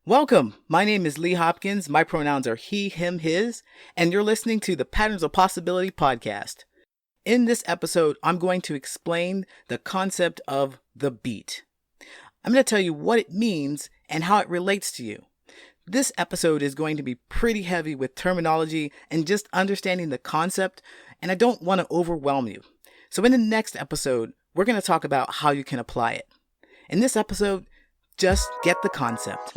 Welcome. My name is Lee Hopkins. My pronouns are he, him, his, and you're listening to the Patterns of Possibility podcast. In this episode, I'm going to explain the concept of the beat. I'm going to tell you what it means and how it relates to you. This episode is going to be pretty heavy with terminology and just understanding the concept, and I don't want to overwhelm you. So in the next episode, we're going to talk about how you can apply it. In this episode, just get the concept.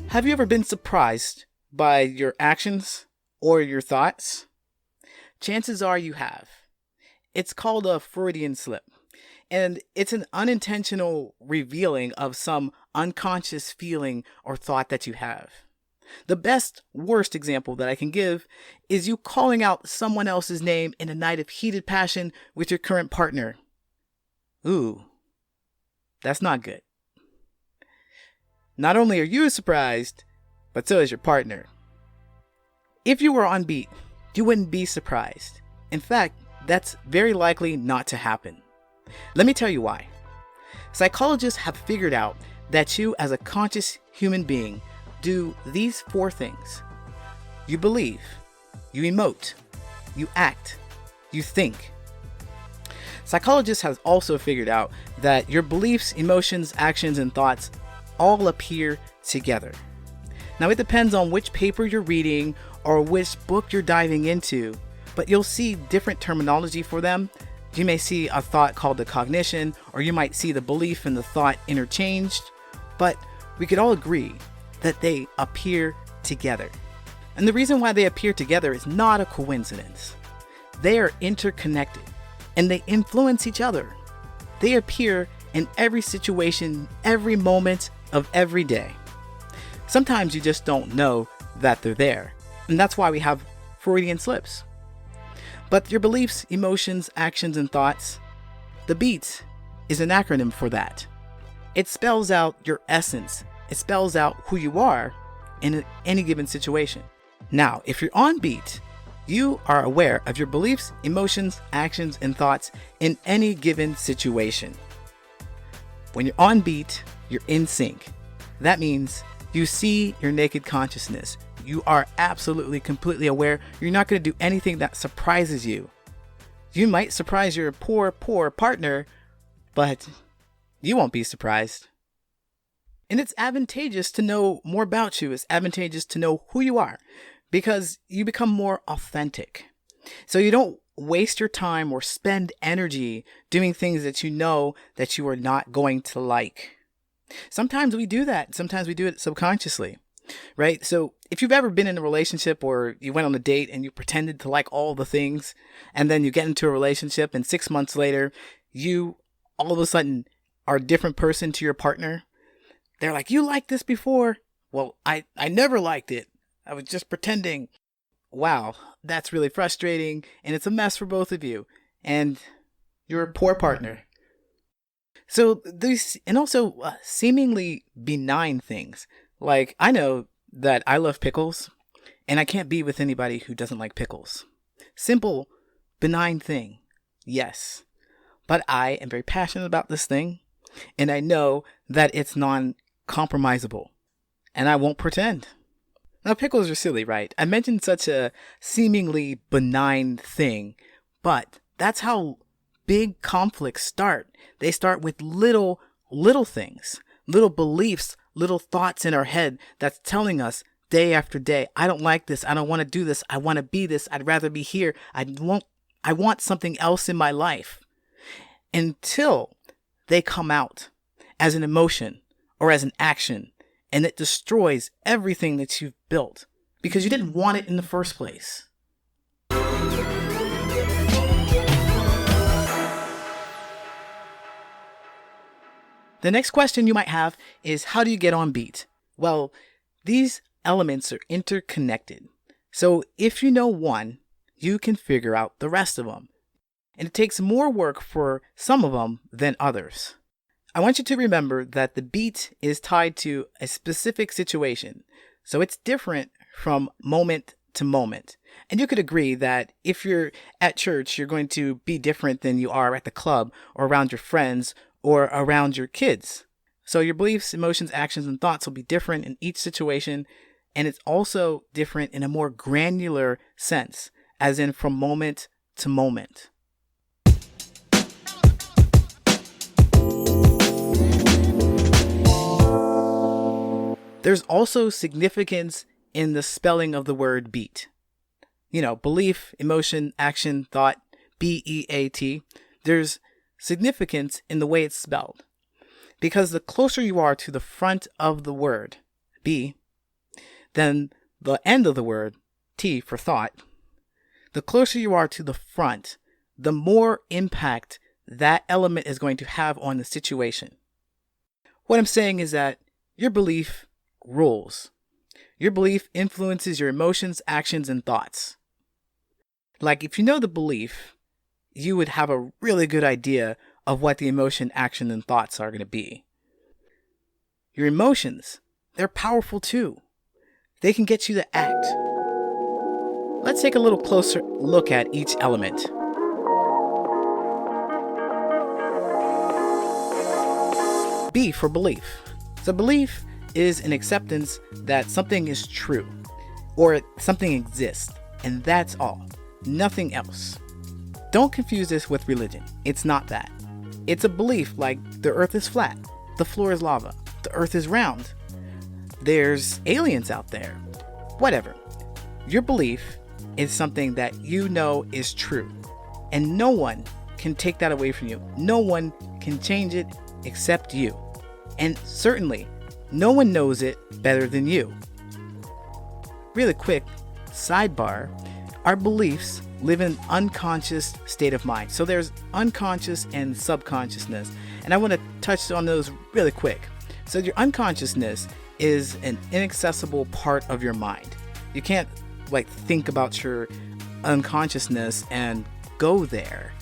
Have you ever been surprised by your actions or your thoughts? Chances are you have. It's called a Freudian slip, and it's an unintentional revealing of some unconscious feeling or thought that you have. The worst example that I can give is you calling out someone else's name in a night of heated passion with your current partner. Ooh, that's not good. Not only are you surprised, but so is your partner. If you were on beat, you wouldn't be surprised. In fact, that's very likely not to happen. Let me tell you why. Psychologists have figured out that you, as a conscious human being, do these 4 things. You believe, you emote, you act, you think. Psychologists have also figured out that your beliefs, emotions, actions, and thoughts all appear together. Now, it depends on which paper you're reading or which book you're diving into, but you'll see different terminology for them. You may see a thought called the cognition, or you might see the belief and the thought interchanged, but we could all agree that they appear together. And the reason why they appear together is not a coincidence. They are interconnected and they influence each other. They appear in every situation, every moment of every day. Sometimes you just don't know that they're there, and that's why we have Freudian slips. But your beliefs, emotions, actions, and thoughts, the B.E.A.T is an acronym for that. It spells out your essence. It spells out who you are in any given situation. Now, if you're on beat, you are aware of your beliefs, emotions, actions, and thoughts in any given situation. When you're on beat, you're in sync. That means you see your naked consciousness. You are absolutely, completely aware. You're not going to do anything that surprises you. You might surprise your poor partner, but you won't be surprised. And it's advantageous to know more about you. It's advantageous to know who you are because you become more authentic. So you don't waste your time or spend energy doing things that you know that you are not going to like. Sometimes we do that. Sometimes we do it subconsciously, right? So if you've ever been in a relationship or you went on a date and you pretended to like all the things, and then you get into a relationship and 6 months later, you all of a sudden are a different person to your partner. They're like, you liked this before? Well, I never liked it. I was just pretending. Wow, that's really frustrating, and it's a mess for both of you, and you're a poor partner. So these, and also seemingly benign things, like I know that I love pickles, and I can't be with anybody who doesn't like pickles. Simple, benign thing, yes, but I am very passionate about this thing, and I know that it's non-compromisable, and I won't pretend. Now, pickles are silly, right? I mentioned such a seemingly benign thing, but that's how big conflicts start. They start with little things, little beliefs, little thoughts in our head that's telling us day after day, I don't like this. I don't want to do this. I want to be this. I'd rather be here. I want something else in my life, until they come out as an emotion or as an action, and it destroys everything that you've built because you didn't want it in the first place. The next question you might have is, how do you get on beat? Well, these elements are interconnected. So if you know one, you can figure out the rest of them. And it takes more work for some of them than others. I want you to remember that the beat is tied to a specific situation, so it's different from moment to moment. And you could agree that if you're at church, you're going to be different than you are at the club or around your friends or around your kids. So your beliefs, emotions, actions, and thoughts will be different in each situation, and it's also different in a more granular sense, as in from moment to moment. There's also significance in the spelling of the word beat. Belief, emotion, action, thought, B.E.A.T. There's significance in the way it's spelled. Because the closer you are to the front of the word, B, than the end of the word, T for thought, the closer you are to the front, the more impact that element is going to have on the situation. What I'm saying is that your belief rules. Your belief influences your emotions, actions, and thoughts. Like if you know the belief, you would have a really good idea of what the emotion, action, and thoughts are going to be. Your emotions, they're powerful too. They can get you to act. Let's take a little closer look at each element. B for belief. So belief is an acceptance that something is true or something exists, and that's all. Nothing else. Don't confuse this with religion. It's not that. It's a belief like the earth is flat, the floor is lava, the earth is round, there's aliens out there, whatever. Your belief is something that you know is true, and no one can take that away from you. No one can change it except you. And certainly, no one knows it better than you. Really quick sidebar, our beliefs live in an unconscious state of mind. So there's unconscious and subconsciousness. And I want to touch on those really quick. So your unconsciousness is an inaccessible part of your mind. You can't think about your unconsciousness and go there.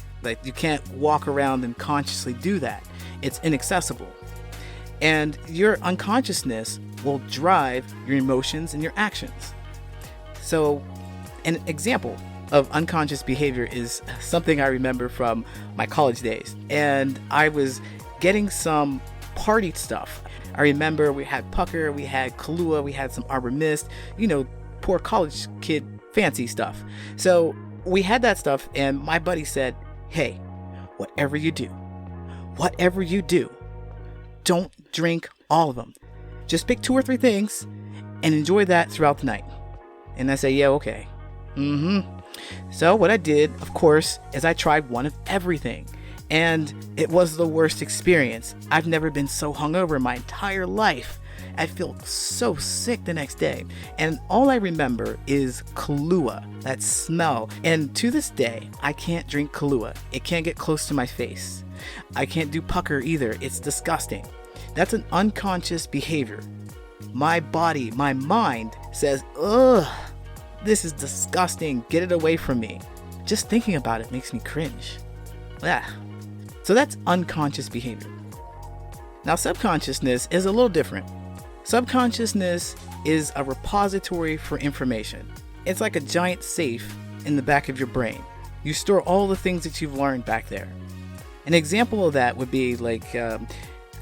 You can't walk around and consciously do that. It's inaccessible. And your unconsciousness will drive your emotions and your actions. So an example of unconscious behavior is something I remember from my college days. And I was getting some party stuff. I remember we had pucker, we had Kahlua, we had some Arbor Mist, poor college kid fancy stuff. So we had that stuff, and my buddy said, hey, whatever you do, don't drink all of them. Just pick 2 or 3 things and enjoy that throughout the night. And I say, yeah, okay. So what I did, of course, is I tried one of everything. And it was the worst experience. I've never been so hungover in my entire life. I feel so sick the next day. And all I remember is Kahlua, that smell. And to this day, I can't drink Kahlua. It can't get close to my face. I can't do pucker either. It's disgusting. That's an unconscious behavior. My body, my mind says, ugh, this is disgusting. Get it away from me. Just thinking about it makes me cringe. So that's unconscious behavior. Now, subconsciousness is a little different. Subconsciousness is a repository for information. It's like a giant safe in the back of your brain. You store all the things that you've learned back there. An example of that would be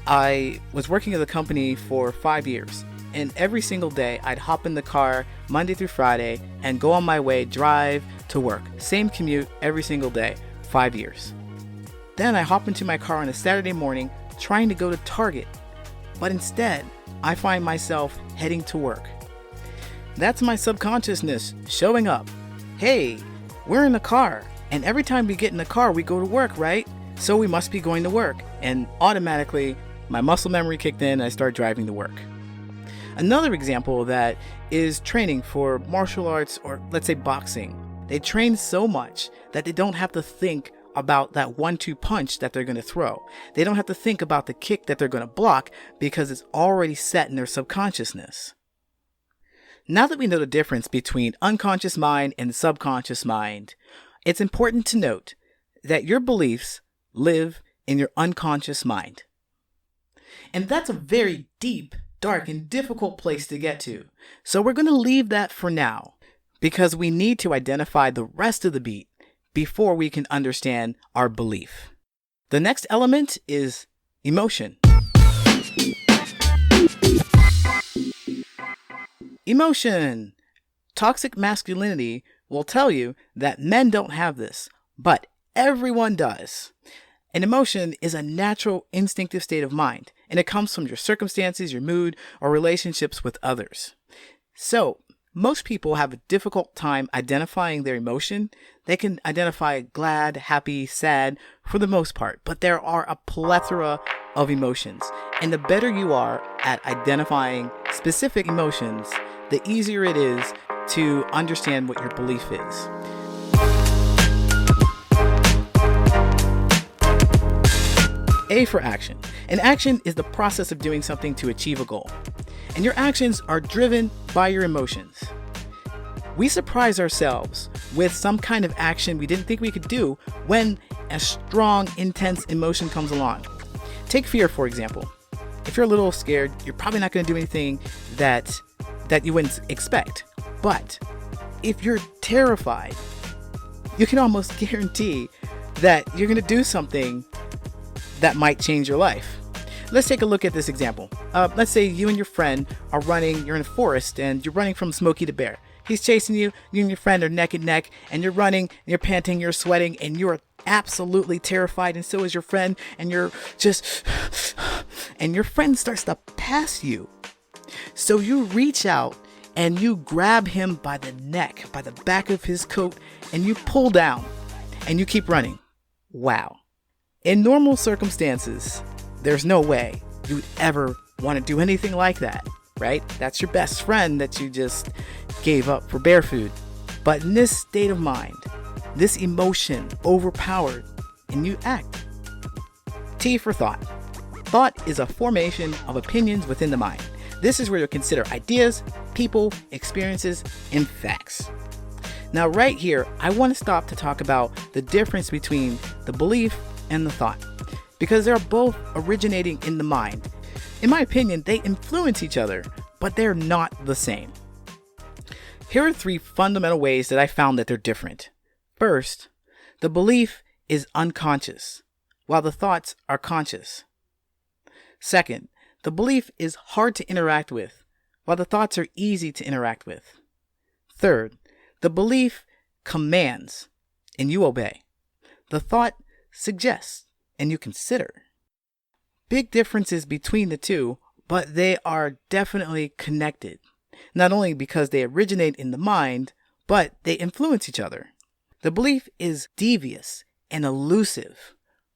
I was working at the company for 5 years, and every single day I'd hop in the car Monday through Friday and go on my way, drive to work. Same commute every single day, 5 years. Then I hop into my car on a Saturday morning trying to go to Target, but instead I find myself heading to work. That's my subconsciousness showing up. Hey, we're in the car, and every time we get in the car we go to work, right? So we must be going to work. And automatically my muscle memory kicked in and I started driving to work. Another example of that is training for martial arts, or let's say boxing. They train so much that they don't have to think about that 1-2 punch that they're going to throw. They don't have to think about the kick that they're going to block because it's already set in their subconsciousness. Now that we know the difference between unconscious mind and subconscious mind, it's important to note that your beliefs live in your unconscious mind. And that's a very deep, dark, and difficult place to get to. So we're going to leave that for now because we need to identify the rest of the beat before we can understand our belief. The next element is emotion. Emotion. Toxic masculinity will tell you that men don't have this, but everyone does. An emotion is a natural, instinctive state of mind, and it comes from your circumstances, your mood, or relationships with others. So, most people have a difficult time identifying their emotion. They can identify glad, happy, sad for the most part, but there are a plethora of emotions. And the better you are at identifying specific emotions, the easier it is to understand what your belief is. A for action. An action is the process of doing something to achieve a goal. And your actions are driven by your emotions. We surprise ourselves with some kind of action we didn't think we could do when a strong, intense emotion comes along. Take fear, for example. If you're a little scared, you're probably not going to do anything that you wouldn't expect. But if you're terrified, you can almost guarantee that you're going to do something that might change your life. Let's take a look at this example. Let's say you and your friend are running, you're in a forest and you're running from Smokey the Bear. He's chasing you, you and your friend are neck and neck, and you're running, you're panting, you're sweating, and you're absolutely terrified, and so is your friend, and you're just, and your friend starts to pass you. So you reach out and you grab him by the neck, by the back of his coat, and you pull down, and you keep running. Wow. In normal circumstances, there's no way you'd ever want to do anything like that, right? That's your best friend that you just gave up for bear food. But in this state of mind, this emotion overpowered, and you act. T for thought. Thought is a formation of opinions within the mind. This is where you'll consider ideas, people, experiences, and facts. Now, right here, I want to stop to talk about the difference between the belief and the thought, because they're both originating in the mind. In my opinion, they influence each other, but they're not the same. Here are 3 fundamental ways that I found that they're different. First, the belief is unconscious, while the thoughts are conscious. Second, the belief is hard to interact with, while the thoughts are easy to interact with. Third, the belief commands, and you obey. The thought suggests, and you consider. Big differences between the two, but they are definitely connected. Not only because they originate in the mind, but they influence each other. The belief is devious and elusive,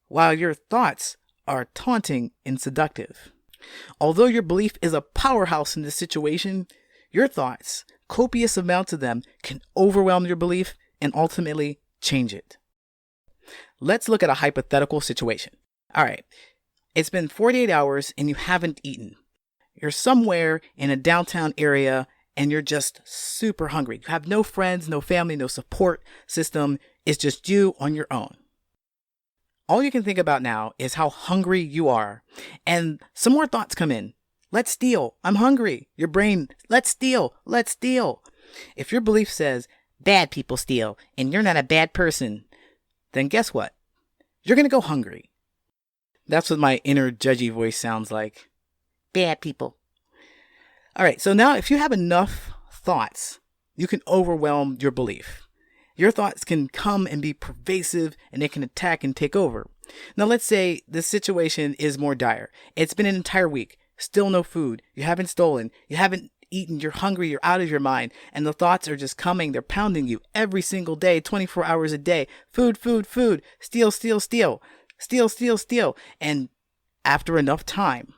while your thoughts are taunting and seductive. Although your belief is a powerhouse in this situation, your thoughts, copious amounts of them, can overwhelm your belief and ultimately change it. Let's look at a hypothetical situation. All right, it's been 48 hours and you haven't eaten. You're somewhere in a downtown area and you're just super hungry. You have no friends, no family, no support system. It's just you on your own. All you can think about now is how hungry you are. And some more thoughts come in. Let's steal. I'm hungry. Your brain, let's steal. Let's steal. If your belief says bad people steal and you're not a bad person, then guess what? You're going to go hungry. That's what my inner judgy voice sounds like. Bad people. All right, so now if you have enough thoughts, you can overwhelm your belief. Your thoughts can come and be pervasive and they can attack and take over. Now let's say the situation is more dire. It's been an entire week, still no food, you haven't stolen, you haven't eaten, you're hungry, you're out of your mind, and the thoughts are just coming, they're pounding you every single day, 24 hours a day. Food, food, food, steal, steal, steal, steal, steal, steal. And after enough time,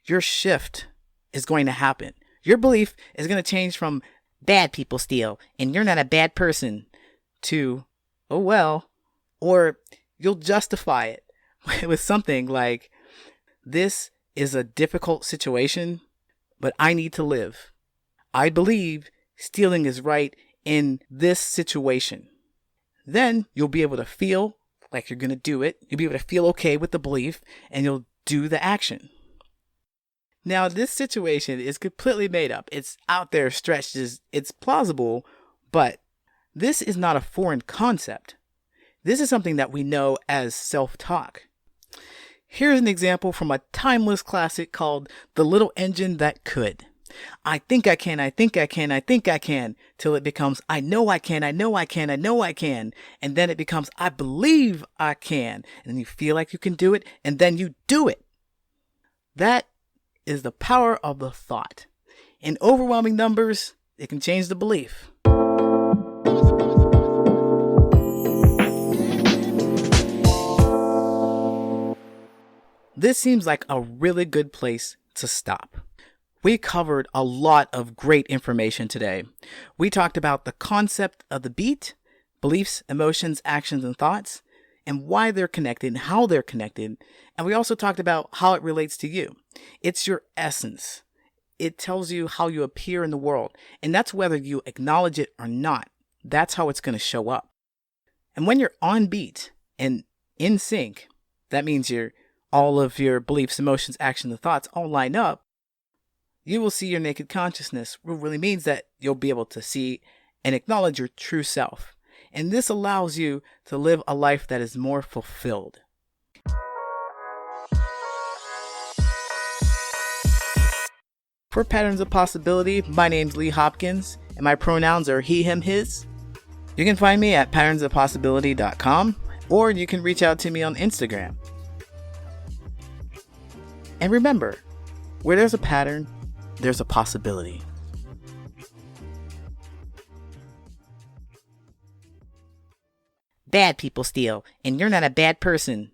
your shift is going to happen. Your belief is going to change from bad people steal and you're not a bad person to, oh well, or you'll justify it with something like, this is a difficult situation, but I need to live. I believe stealing is right in this situation. Then you'll be able to feel like you're going to do it. You'll be able to feel okay with the belief, and you'll do the action. Now, this situation is completely made up. It's out there stretched. It's plausible, but this is not a foreign concept. This is something that we know as self-talk. Here's an example from a timeless classic called The Little Engine That Could. I think I can, I think I can, I think I can, till it becomes I know I can, I know I can, I know I can. And then it becomes I believe I can. And then you feel like you can do it, and then you do it. That is the power of the thought. In overwhelming numbers, it can change the belief. This seems like a really good place to stop. We covered a lot of great information today. We talked about the concept of the B.E.A.T, beliefs, emotions, actions, and thoughts, and why they're connected and how they're connected. And we also talked about how it relates to you. It's your essence. It tells you how you appear in the world, and that's whether you acknowledge it or not. That's how it's going to show up. And when you're on beat and in sync, that means all of your beliefs, emotions, actions, and thoughts all line up. You will see your naked consciousness, which really means that you'll be able to see and acknowledge your true self. And this allows you to live a life that is more fulfilled. For Patterns of Possibility, my name's Lee Hopkins, and my pronouns are he, him, his. You can find me at patternsofpossibility.com, or you can reach out to me on Instagram. And remember, where there's a pattern, there's a possibility. Bad people steal, and you're not a bad person.